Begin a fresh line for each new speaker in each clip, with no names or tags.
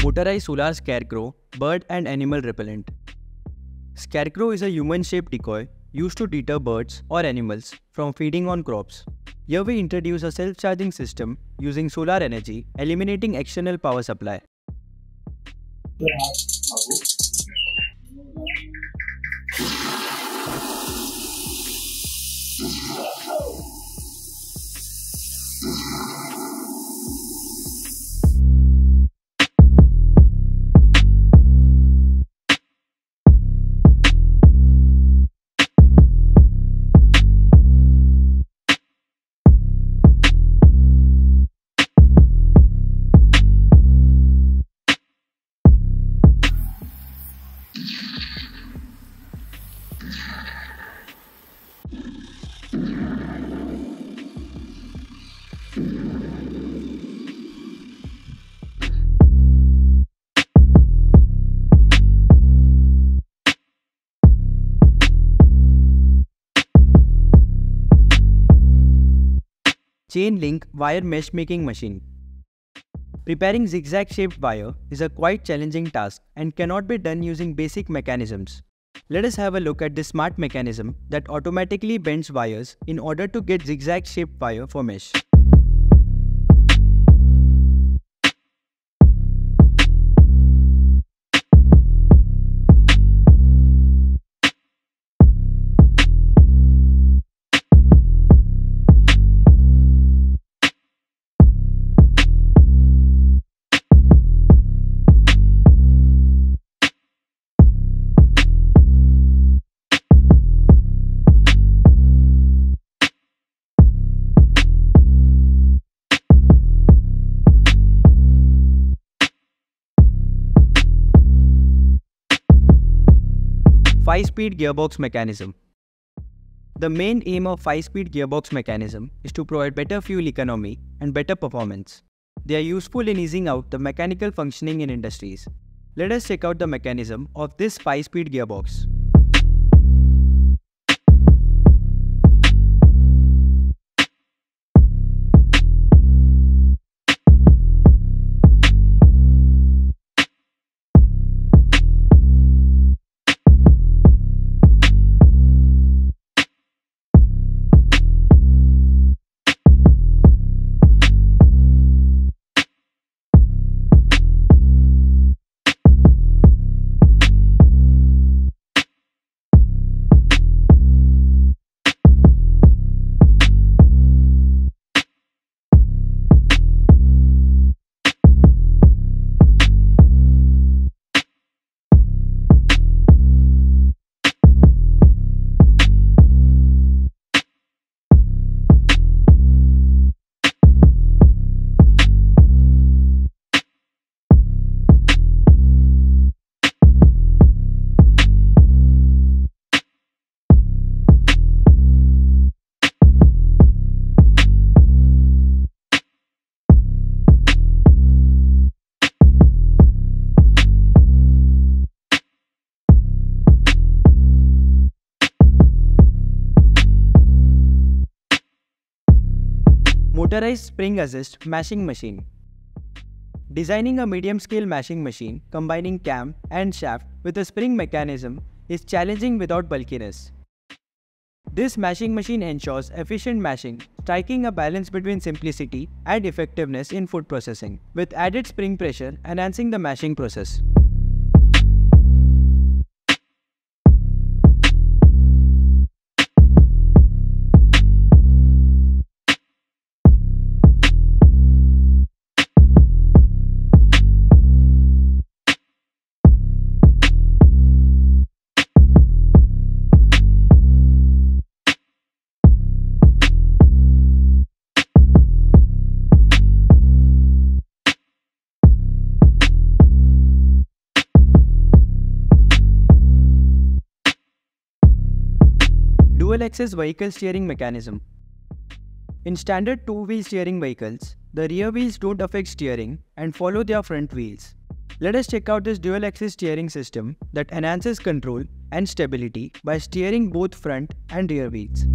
Motorized solar Scarecrow, bird and animal repellent. Scarecrow is a human-shaped decoy used to deter birds or animals from feeding on crops. Here we introduce a self-charging system using solar energy, eliminating external power supply. Chain link wire mesh making machine. Preparing zigzag shaped wire is a quite challenging task and cannot be done using basic mechanisms. Let us have a look at this smart mechanism that automatically bends wires in order to get zigzag shaped wire for mesh. FiveSpeed gearbox mechanism. The main aim of FiveSpeed gearbox mechanism is to provide better fuel economy and better performance. They are useful in easing out the mechanical functioning in industries. Let us check out the mechanism of this FiveSpeed gearbox. Motorized spring assist mashing machine. Designing a medium-scale mashing machine combining cam and shaft with a spring mechanism is challenging without bulkiness. This mashing machine ensures efficient mashing, striking a balance between simplicity and effectiveness in food processing, with added spring pressure enhancing the mashing process. Dual-axis vehicle steering mechanism. In standard two-wheel steering vehicles, the rear wheels don't affect steering and follow their front wheels. Let us check out this dual-axis steering system that enhances control and stability by steering both front and rear wheels.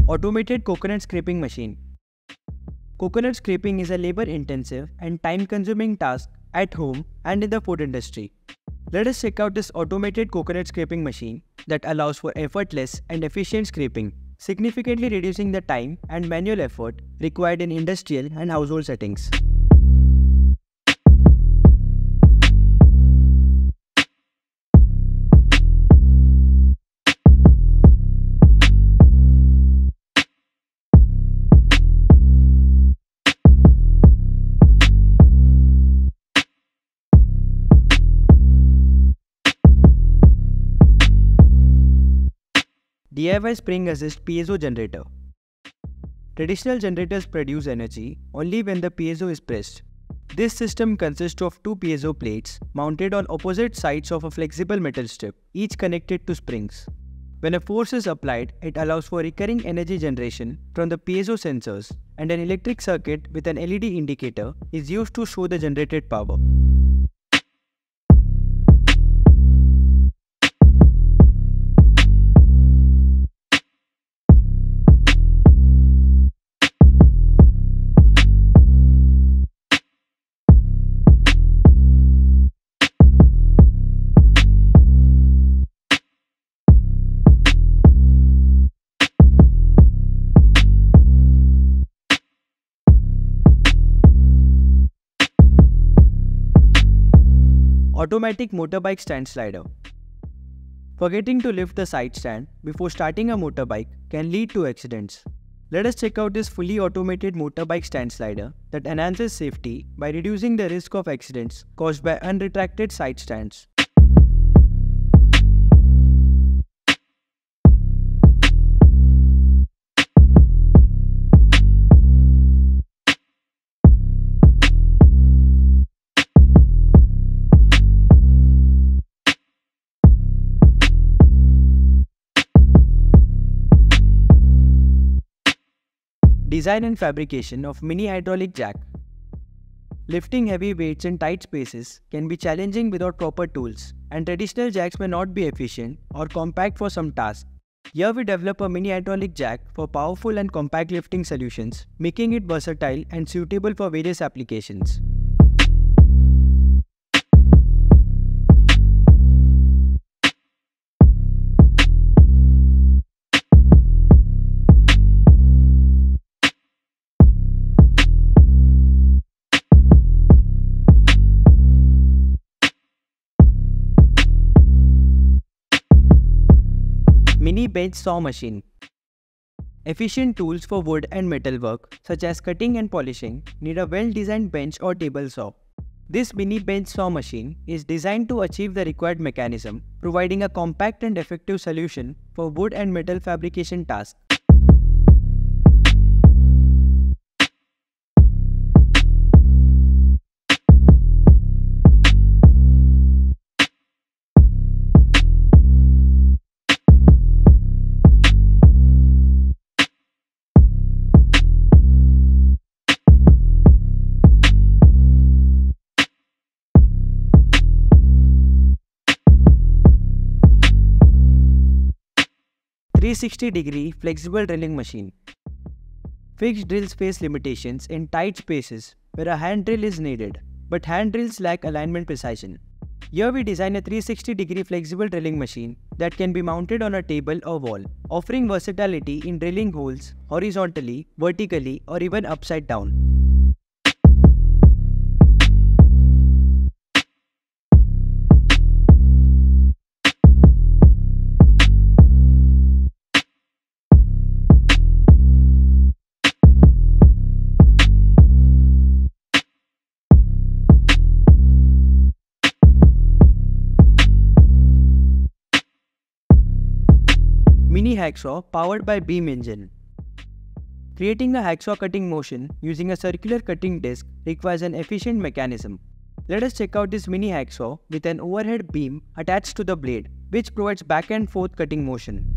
Automated coconut scraping machine. Coconut scraping is a labor-intensive and time-consuming task at home and in the food industry. Let us check out this automated coconut scraping machine that allows for effortless and efficient scraping, significantly reducing the time and manual effort required in industrial and household settings. DIY Spring Assist Piezo Generator. Traditional generators produce energy only when the piezo is pressed. This system consists of two piezo plates mounted on opposite sides of a flexible metal strip, each connected to springs. When a force is applied, it allows for recurring energy generation from the piezo sensors, and an electric circuit with an LED indicator is used to show the generated power. Automatic motorbike stand slider. Forgetting to lift the side stand before starting a motorbike can lead to accidents. Let us check out this fully automated motorbike stand slider that enhances safety by reducing the risk of accidents caused by unretracted side stands. Design and fabrication of mini hydraulic jack. Lifting heavy weights in tight spaces can be challenging without proper tools, and traditional jacks may not be efficient or compact for some tasks. Here we develop a mini hydraulic jack for powerful and compact lifting solutions, making it versatile and suitable for various applications. Mini bench saw machine. Efficient tools for wood and metal work, such as cutting and polishing, need a well-designed bench or table saw. This mini bench saw machine is designed to achieve the required mechanism, providing a compact and effective solution for wood and metal fabrication tasks. .360-degree flexible drilling machine. Fixed drills face limitations in tight spaces where a hand drill is needed, but hand drills lack alignment precision. Here we design a 360-degree flexible drilling machine that can be mounted on a table or wall, offering versatility in drilling holes horizontally, vertically, or even upside down. Mini hacksaw powered by beam engine. Creating a hacksaw cutting motion using a circular cutting disc requires an efficient mechanism. Let us check out this mini hacksaw with an overhead beam attached to the blade, which provides back and forth cutting motion.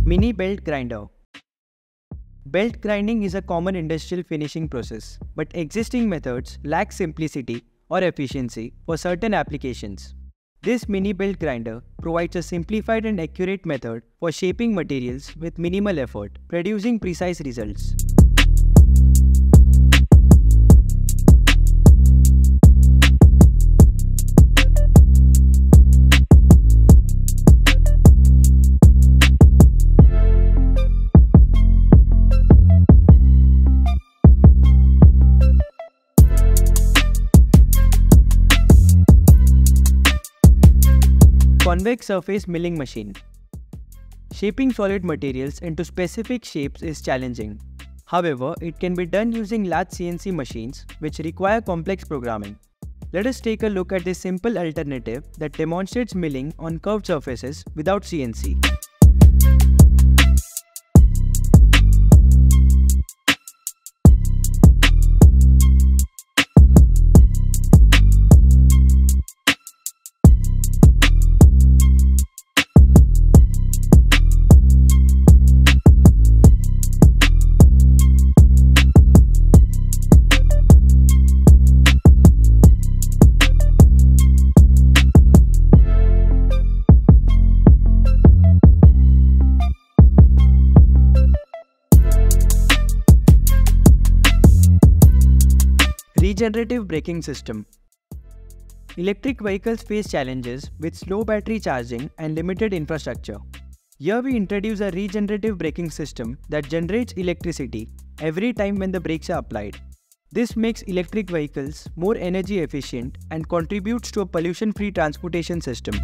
Mini belt grinder. Belt grinding is a common industrial finishing process, but existing methods lack simplicity or efficiency for certain applications. This mini belt grinder provides a simplified and accurate method for shaping materials with minimal effort, producing precise results. Convex surface milling machine. Shaping solid materials into specific shapes is challenging. However, it can be done using large CNC machines which require complex programming. Let us take a look at this simple alternative that demonstrates milling on curved surfaces without CNC. Regenerative braking system. Electric vehicles face challenges with slow battery charging and limited infrastructure. Here we introduce a regenerative braking system that generates electricity every time when the brakes are applied. This makes electric vehicles more energy efficient and contributes to a pollution-free transportation system.